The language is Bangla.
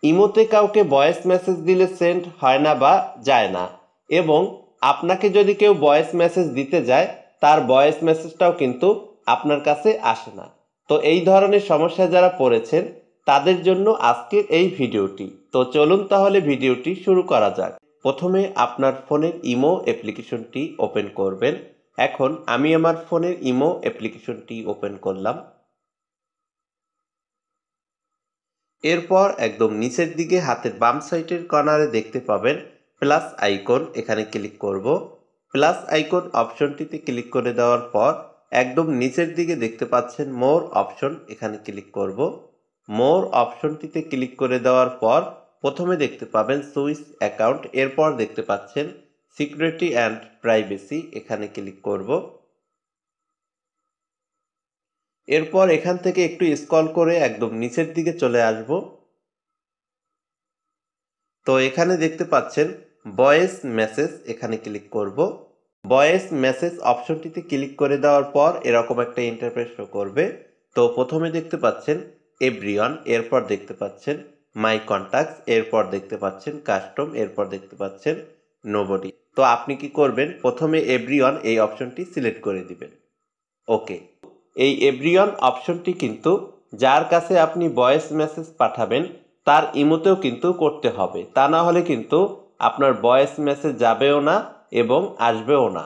ইমোতে কাউকে ভয়েস মেসেজ দিলে সেন্ড হয় না বা যায় না, এবং আপনাকে যদি কেউ ভয়েস মেসেজ দিতে যায় তার ভয়েস মেসেজটাও কিন্তু আপনার কাছে আসে না। তো এই ধরনের সমস্যা যারা পড়েছেন তাদের জন্য আজকের এই ভিডিওটি। তো চলুন তাহলে ভিডিওটি শুরু করা যাক। প্রথমে আপনার ফোনের ইমো অ্যাপ্লিকেশনটি ওপেন করবেন। এখন আমি আমার ফোনের ইমো অ্যাপ্লিকেশনটি ওপেন করলাম। এরপর একদম নিচের দিকে হাতের বাম সাইডের কর্নারে দেখতে পাবেন প্লাস আইকন, এখানে ক্লিক করব। প্লাস আইকন অপশনটিতে ক্লিক করে দেওয়ার পর একদম নিচের দিকে দেখতে পাচ্ছেন মোর অপশন, এখানে ক্লিক করব। মোর অপশনটিতে ক্লিক করে দেওয়ার পর প্রথমে দেখতে পাবেন সুইচ অ্যাকাউন্ট, এরপর দেখতে পাচ্ছেন সিকিউরিটি অ্যান্ড প্রাইভেসি, এখানে ক্লিক করব। এরপর এখান থেকে একটু স্ক্রল করে একদম নিচের দিকে চলে আসব। তো এখানে দেখতে পাচ্ছেন ভয়েস মেসেজ, এখানে ক্লিক করব। ভয়েস মেসেজ অপশনটিতে ক্লিক করে দেওয়ার পর এরকম একটা ইন্টারফেস শো করবে। তো প্রথমে দেখতে পাচ্ছেন এভরিওয়ান, এরপর দেখতে পাচ্ছেন মাই কন্টাক্টস, এরপর দেখতে পাচ্ছেন কাস্টম, এরপর দেখতে পাচ্ছেন নোবডি। তো আপনি কি করবেন, প্রথমে এভরিওয়ান এই অপশনটি সিলেক্ট করে দিবেন। ওকে, এই এভরিওয়ান অপশনটি কিন্তু যার কাছে আপনি ভয়েস মেসেজ পাঠাবেন তার ইমোতেও কিন্তু করতে হবে, তা না হলে কিন্তু আপনার ভয়েস মেসেজ যাবেও না এবং আসবেও না।